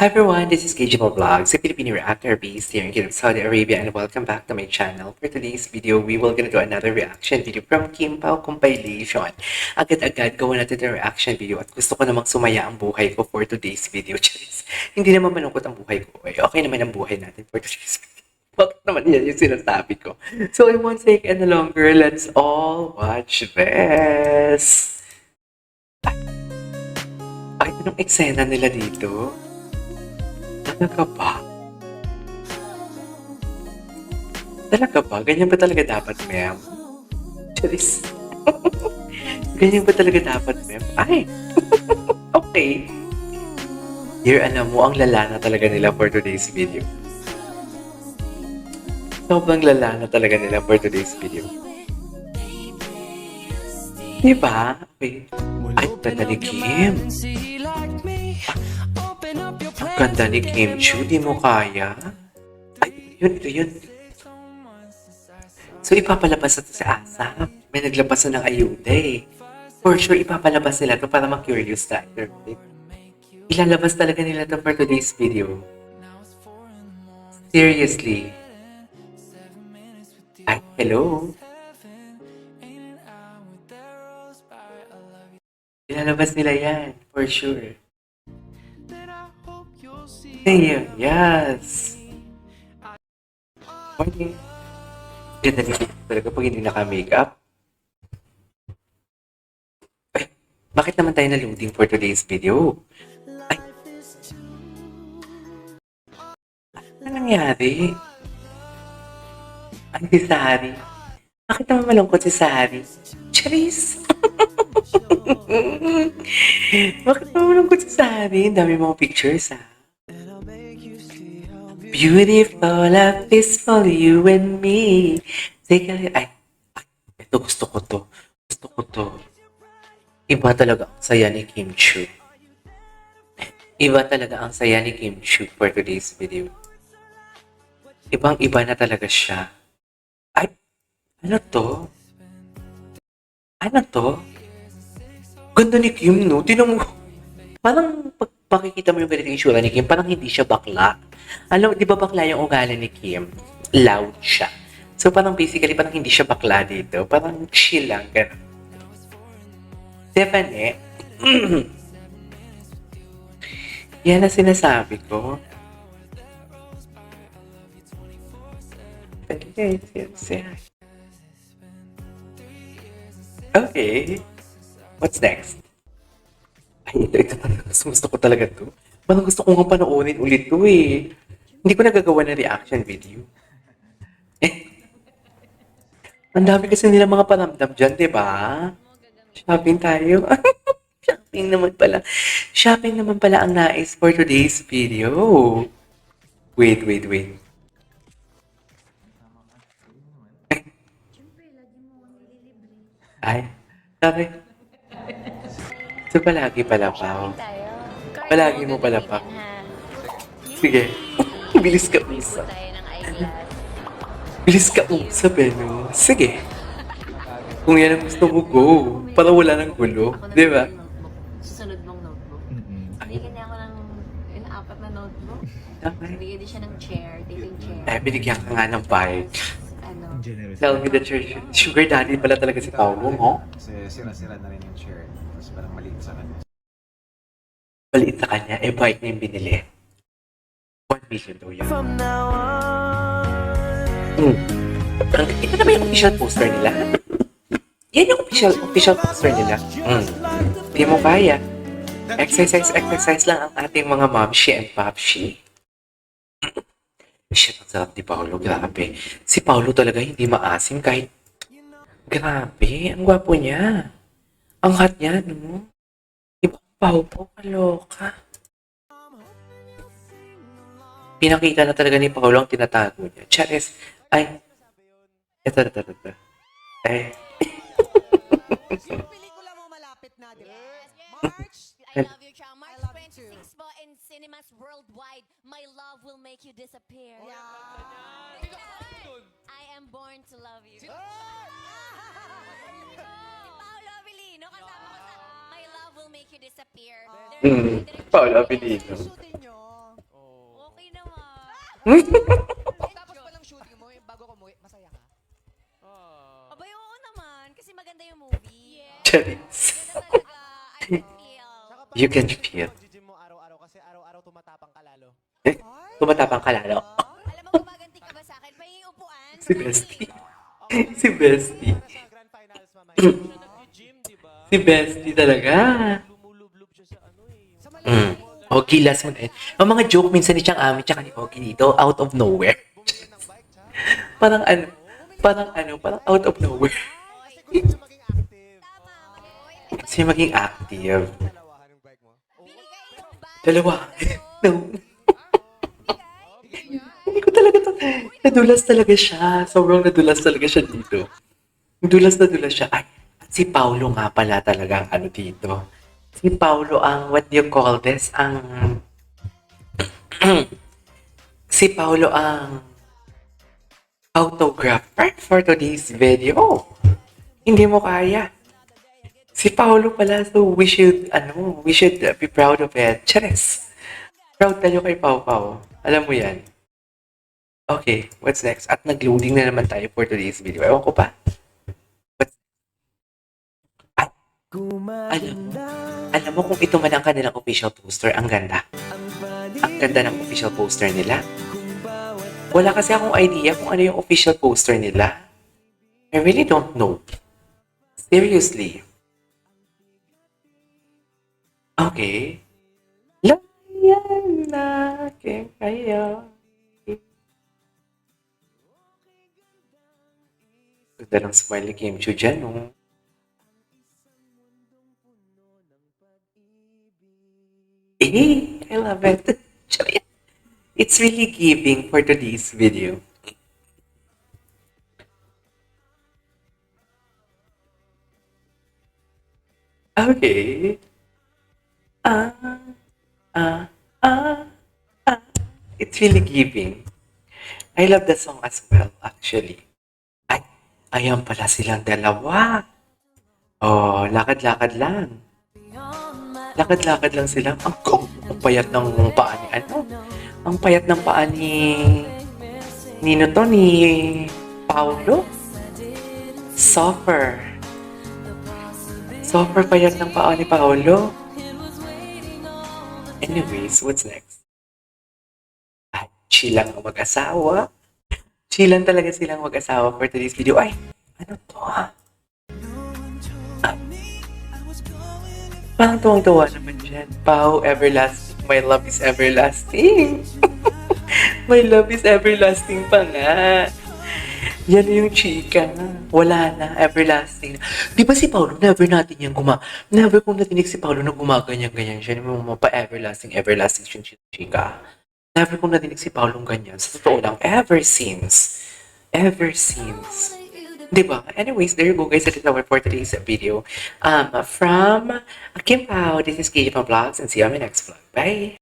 Hi everyone, this is KGMO Vlogs, a Filipino reactor based here in Kingdom, Saudi Arabia, and welcome back to my channel. For today's video, we will gonna do another reaction video from Kim Pao Compilation. Agad-agad gawa natin yung reaction video at gusto ko namang sumaya ang buhay ko for today's video. Charis. Hindi naman malungkot ang buhay ko. Okay naman ang buhay natin for today's video. Bakit naman yan yung sinasabi ko? So I won't take any longer. Let's all watch this. Ay, anong eksena nila dito? Talaga ba? Talaga ba? Ganyan ba talaga dapat, ma'am? Charis. Ganyan ba talaga dapat, ma'am? Ay! Okay. Here, alam mo, ang lala na talaga nila for today's video. Sobrang lala na talaga nila for today's video. Diba? Okay. Ay, ganda ni Kim. Ang ganda ni Kim Chu, di mo kaya? Ay, ito yun. So, ipapalabas na ito sa ASAP. May naglabas na ng ayuda eh. For sure, ipapalabas nila ito para ma-curious tayo. Ilalabas talaga nila ito for today's video. Seriously. Ay, hello? Ilalabas nila yan, for sure. Damn, yes! Morning. Ganda ni Kim talaga pag hindi naka-makeup. Ay, bakit naman tayo na-loading for today's video? Ay, ano nangyari? Ay, si Sari. Bakit naman malungkot si Sari? Charis! Bakit naman malungkot si Sari? Ang dami mga pictures, ha? Beautiful, love is for you and me. Take a... Ay, ito gusto ko to. Gusto ko to. Iba talaga ang saya ni Kim Chu. Iba talaga ang saya ni Kim Chu for today's video. Ibang-iba na talaga siya. Ay, ano to? Ano to? Ganda ni Kim, no? Tinan mo. Parang pag makikita mo yung ganito yung itsura ni Kim, parang hindi siya bakla. Alam, di ba bakla yung ugali ni Kim? Loud siya. So parang basically, parang hindi siya bakla dito. Parang chill lang, gano'n. Stephanie, yan na sinasabi ko. Okay. What's next? Ay, ito talaga. Gusto ko talaga to. Parang gusto ko nga panoorin ulit to eh. Hindi ko nagagawa ng reaction video. Eh, ang dami kasi nila mga paramdam dyan, di ba? Shopping tayo. Shopping naman pala. Shopping naman pala ang nais for today's video. Wait. Ay, sabi. So, palagi pala pa. Palagi mo pala pa. Sige. Bilis ka usap. Bilis ka usap eh, no? Sige. Kung yan ang gusto mo, go. Para wala ng gulo. Di ba? Susunod mong notebook. Bigyan niya ako ng apat na notebook. Okay. Bigyan din siya ng chair, dating chair. Eh, binigyan ka nga ng bike. Ano? Tell me the church. Sugar daddy pala talaga si Paulo, mo. Kasi sira-sira na rin yung chair. Tapos parang maliit sa kanya. Maliit sa kanya, eh, bike na yung binili. 1 million daw yan. Ito na ba yung official poster nila? Yan yung official poster nila. Di mo kaya. Exercise lang ang ating mga momshi and popshi. Shit, ang sarap ni Paolo. Grabe. Si Paolo talaga hindi maasim kahit... Grabe, ang gwapo niya. Ang hot niya, no? Ibang Paupo, kaloka. Pinakita na talaga ni Paolo ang tinatago niya. Charis, ay... Ito. Ay... Pelikula mo malapit na, di ba? March, I love you, Chang. March I love you 26 po in cinemas worldwide. My love will make you disappear. I am born to love you. Si Paolo Avellino, kasama ko sa My love will make you disappear. Paolo Avellino. Shootin nyo. Tapos palang shooting mo, yung bago ko umuwi, masaya ka? Abay, oo naman. Kasi maganda yung movie. Yes. Charis. Ganda talaga. I can feel. You can feel. Mag-gym mo araw-araw kasi araw-araw tumatapang ka lalo. Tumatapang ka lalo. Alam mo, gumaganti ka ba sa akin? May upuan. Si Bestie. Si Bestie. Para sa grand finals mamaya. Nag-gym, di ba? Si Bestie talaga. Lumulublob siya sa ano eh. Sa Mm. Ogie, last mo na yun. Ang mga joke minsan ni Chang Ami tsaka ni Ogie dito, out of nowhere. parang out of nowhere. Kasi gusto niya maging active. Tama. Kasi maging active. Dalawahan yung bike mo. Binigay yung bag. Dalawa. No. Hindi ko talaga to. Nadulas talaga siya. Sobrang nadulas talaga siya dito. Nadulas siya. Ay, si Paulo nga pala talaga ang ano dito. Si Paulo ang, what do you call this? Ang, si Paulo ang photographer for today's video. Hindi mo kaya. Si Paulo pala, so we should be proud of it. Charis. Proud tayo kay Pau Pau. Alam mo yan. Okay, what's next? At nag-loading na naman tayo for today's video. Ewan ko pa. Alam mo kung ito man ang kanilang official poster, ang ganda. Ang ganda ng official poster nila. Wala kasi akong idea kung ano yung official poster nila. I really don't know. Seriously. Okay. Layan na kayo. Ganda ng smiley Kim Chiu dyan, no? I love it. It's really giving for today's video. Okay. Ah, ah, ah, ah. It's really giving. I love the song as well, actually. Ay, ayan pala silang dalawa. Oh, lakad-lakad lang. Lakad-lakad lang sila. Ang payat ng paa ni ano? Ang payat ng paa ni Nino to, ni Paulo. Suffer payat ng paa ni Paulo. Anyways, what's next? Ay, chilang ang mag-asawa. Chilang talaga silang mag-asawa for today's video. Ay, ano to ah? Parang tuwang-tuwa naman dyan. Pau, everlasting. My love is everlasting. My love is everlasting pa nga. Yan yung chika. Wala na. Everlasting. Di ba si Paulo, never kong natinig si Paulo na gumaganyan-ganyan siya. Yung mga pa-everlasting siya chika. Never kong natinig si Paulo ganyan. Sa totoo lang, ever since. Diba? Anyways, there you go guys. That is our for today's video. From Kim Pao, this is KJ Vlogs and see you on my next vlog. Bye!